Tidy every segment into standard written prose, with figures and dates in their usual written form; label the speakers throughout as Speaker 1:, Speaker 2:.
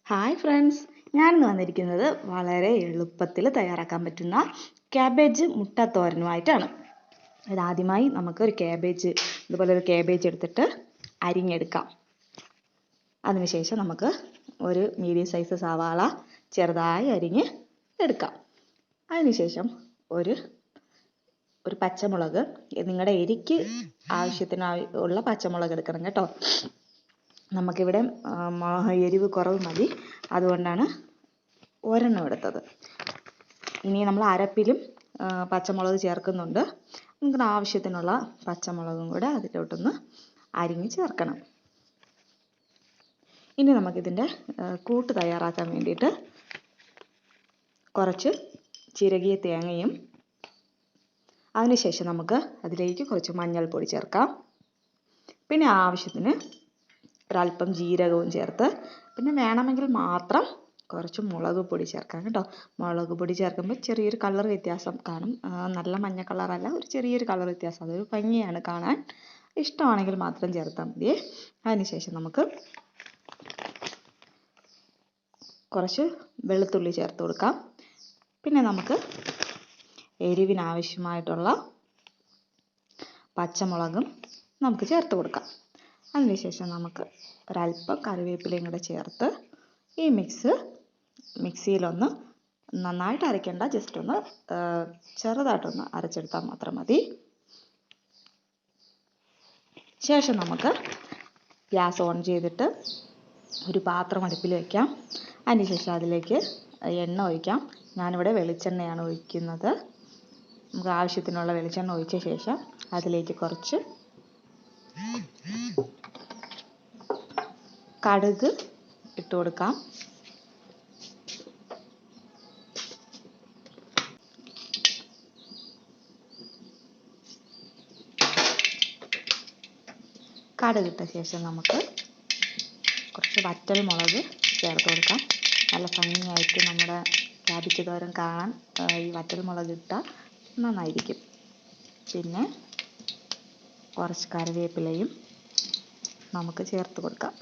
Speaker 1: Hi friends, ഞാനിന്ന് വന്നിരിക്കുന്നത് വളരെ എളുപ്പത്തിൽ തയ്യാറാക്കാൻ പറ്റുന്ന ക്യാബേജ് മുട്ട തോരനുമായിട്ടാണ്. ഇതാദ്യമായി നമുക്ക് ഇതുപോലെ ഒരു ക്യാബേജ് എടുത്തിട്ട് അരിഞ്ഞെടുക്കാം. അതിനുശേഷം നമുക്ക് ഒരു മീഡിയം സൈസ് സവാള ചെറുതായി അരിഞ്ഞ് എടുക്കാം. അതിനുശേഷം ഒരു പച്ചമുളക്, നിങ്ങളുടെ എരിക്ക് ആവശ്യത്തിന് ഉള്ള പച്ചമുളക് എടുക്കണം കേട്ടോ. നമുക്കിവിടെ എരിവ് കുറവ് മതി, അതുകൊണ്ടാണ് ഒരെണ്ണം എടുത്തത്. ഇനി നമ്മൾ അരപ്പിലും പച്ചമുളക് ചേർക്കുന്നുണ്ട്. നമുക്ക് ആവശ്യത്തിനുള്ള പച്ചമുളകും കൂടെ അതിലോട്ടൊന്ന് അരിഞ്ഞ് ചേർക്കണം. ഇനി നമുക്കിതിൻ്റെ കൂട്ട് തയ്യാറാക്കാൻ വേണ്ടിയിട്ട് കുറച്ച് ചിരകിയ തേങ്ങയും അതിനുശേഷം നമുക്ക് അതിലേക്ക് കുറച്ച് മഞ്ഞൾപ്പൊടി ചേർക്കാം. പിന്നെ ആവശ്യത്തിന് ഒരല്പം ജീരകവും ചേർത്ത്, പിന്നെ വേണമെങ്കിൽ മാത്രം കുറച്ച് മുളക് പൊടി ചേർക്കാം കേട്ടോ. മുളക് പൊടി ചേർക്കുമ്പോൾ ചെറിയൊരു കളർ വ്യത്യാസം കാണും. നല്ല മഞ്ഞ കളറല്ല, ഒരു ചെറിയൊരു കളർ വ്യത്യാസം. അതൊരു ഭംഗിയാണ് കാണാൻ. ഇഷ്ടമാണെങ്കിൽ മാത്രം ചേർത്താൽ മതിയേ. അതിനുശേഷം നമുക്ക് കുറച്ച് വെളുത്തുള്ളി ചേർത്ത് കൊടുക്കാം. പിന്നെ നമുക്ക് എരിവിനാവശ്യമായിട്ടുള്ള പച്ചമുളകും നമുക്ക് ചേർത്ത് കൊടുക്കാം. അതിനുശേഷം നമുക്ക് ഒരല്പം കറിവേപ്പിലയും കൂടെ ചേർത്ത് ഈ മിക്സിയിലൊന്ന് നന്നായിട്ട് അരയ്ക്കേണ്ട, ജസ്റ്റ് ഒന്ന് ചെറുതായിട്ടൊന്ന് അരച്ചെടുത്താൽ മാത്രം മതി. ശേഷം നമുക്ക് ഗ്യാസ് ഓൺ ചെയ്തിട്ട് ഒരു പാത്രം അടുപ്പിൽ വയ്ക്കാം. അതിനുശേഷം അതിലേക്ക് എണ്ണ ഒഴിക്കാം. ഞാനിവിടെ വെളിച്ചെണ്ണയാണ് ഒഴിക്കുന്നത്. നമുക്ക് ആവശ്യത്തിനുള്ള വെളിച്ചെണ്ണ ഒഴിച്ച ശേഷം അതിലേക്ക് കുറച്ച് കടുക് ഇട്ട് കൊടുക്കാം. കടുകിട്ട ശേഷം നമുക്ക് കുറച്ച് വറ്റൽ മുളക് ചേർത്ത് കൊടുക്കാം. നല്ല ഭംഗിയായിട്ട് നമ്മുടെ ക്യാബേജ് തോരൻ കാണാൻ ഈ വറ്റൽ മുളക് ഇട്ടാൽ നന്നായിരിക്കും. പിന്നെ കുറച്ച് കറിവേപ്പിലയും നമുക്ക് ചേർത്ത് കൊടുക്കാം.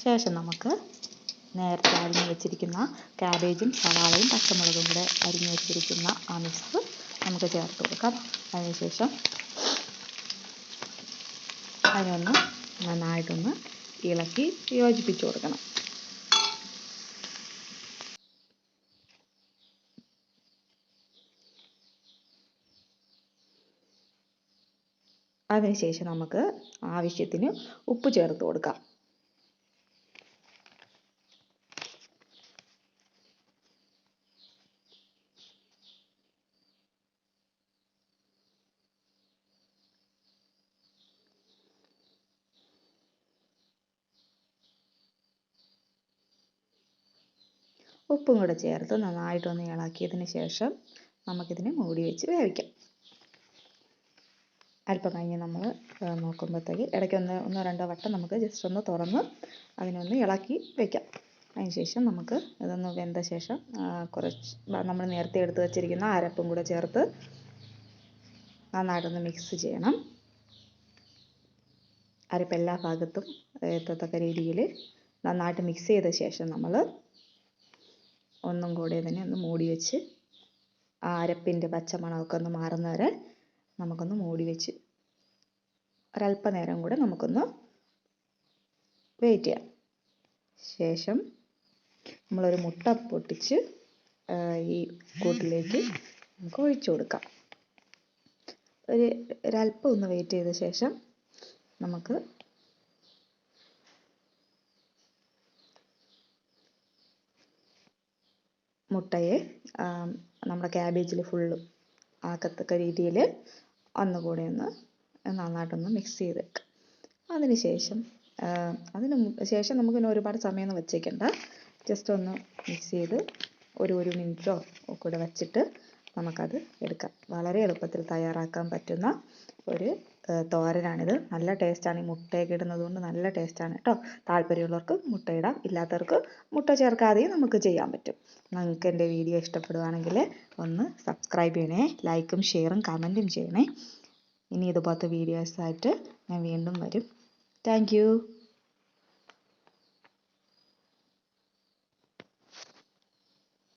Speaker 1: ശേഷം നമുക്ക് നേരത്തെ അരിഞ്ഞ് വെച്ചിരിക്കുന്ന ക്യാബേജും സവാളയും പച്ചമുളകും കൂടെ അരിഞ്ഞ് വെച്ചിരിക്കുന്ന ആ മിക്സ് നമുക്ക് ചേർത്ത് കൊടുക്കാം. അതിനുശേഷം അതിനൊന്ന് നന്നായിട്ടൊന്ന് ഇളക്കി യോജിപ്പിച്ച് കൊടുക്കണം. അതിനുശേഷം നമുക്ക് ആവശ്യത്തിന് ഉപ്പ് ചേർത്ത് കൊടുക്കാം. ഉപ്പും കൂടെ ചേർത്ത് നന്നായിട്ടൊന്ന് ഇളക്കിയതിന് ശേഷം നമുക്കിതിനെ മൂടി വെച്ച് വേവിക്കാം. അല്പം കഴിഞ്ഞ് നമ്മൾ നോക്കുമ്പോഴത്തേക്ക് ഇടയ്ക്ക് ഒന്നോ രണ്ടോ വട്ടം നമുക്ക് ജസ്റ്റ് ഒന്ന് തുറന്ന് അതിനൊന്ന് ഇളക്കി വയ്ക്കാം. അതിനുശേഷം നമുക്ക് ഇതൊന്ന് വെന്ത ശേഷം കുറച്ച് നമ്മൾ നേരത്തെ എടുത്ത് വച്ചിരിക്കുന്ന അരപ്പും കൂടെ ചേർത്ത് നന്നായിട്ടൊന്ന് മിക്സ് ചെയ്യണം. അരപ്പ് എല്ലാ ഭാഗത്തും എത്തത്തക്ക രീതിയിൽ നന്നായിട്ട് മിക്സ് ചെയ്ത ശേഷം നമ്മൾ ഒന്നും കൂടെ ഇതിനെ ഒന്ന് മൂടി വെച്ച് ആ അരപ്പിൻ്റെ പച്ചമണമൊക്കെ ഒന്ന് മാറുന്ന വരെ നമുക്കൊന്ന് മൂടി വെച്ച് ഒരല്പനേരം കൂടെ നമുക്കൊന്ന് വെയിറ്റ് ചെയ്യാം. ശേഷം നമ്മളൊരു മുട്ട പൊട്ടിച്ച് ഈ കൂട്ടിലേക്ക് നമുക്ക് ഒഴിച്ചു കൊടുക്കാം. ഒരല്പം ഒന്ന് വെയിറ്റ് ചെയ്ത ശേഷം നമുക്ക് മുട്ടയെ നമ്മുടെ ക്യാബേജിൽ ഫുള്ളും ആക്കത്തക്ക രീതിയിൽ ഒന്നുകൂടെ ഒന്ന് നന്നായിട്ടൊന്ന് മിക്സ് ചെയ്ത് വെക്കാം. അതിന് ശേഷം നമുക്കിനി ഒരുപാട് സമയമൊന്നും വെച്ചേക്കണ്ട. ജസ്റ്റ് ഒന്ന് മിക്സ് ചെയ്ത് ഒരു മിനിറ്റോ കൂടെ വച്ചിട്ട് നമുക്കത് എടുക്കാം. വളരെ എളുപ്പത്തിൽ തയ്യാറാക്കാൻ പറ്റുന്ന ഒരു തോരനാണിത്. നല്ല ടേസ്റ്റാണ്. ഈ മുട്ടയൊക്കെ ഇടുന്നത് കൊണ്ട് നല്ല ടേസ്റ്റാണ് കേട്ടോ. താല്പര്യമുള്ളവർക്ക് മുട്ട ഇടാം, ഇല്ലാത്തവർക്ക് മുട്ട ചേർക്കാതെയും നമുക്ക് ചെയ്യാൻ പറ്റും. നിങ്ങൾക്ക് എൻ്റെ വീഡിയോ ഇഷ്ടപ്പെടുകയാണെങ്കിൽ ഒന്ന് സബ്സ്ക്രൈബ് ചെയ്യണേ, ലൈക്കും ഷെയറും കമൻറ്റും ചെയ്യണേ. ഇനി ഇതുപോലത്തെ വീഡിയോസായിട്ട് ഞാൻ വീണ്ടും വരും. Thank you.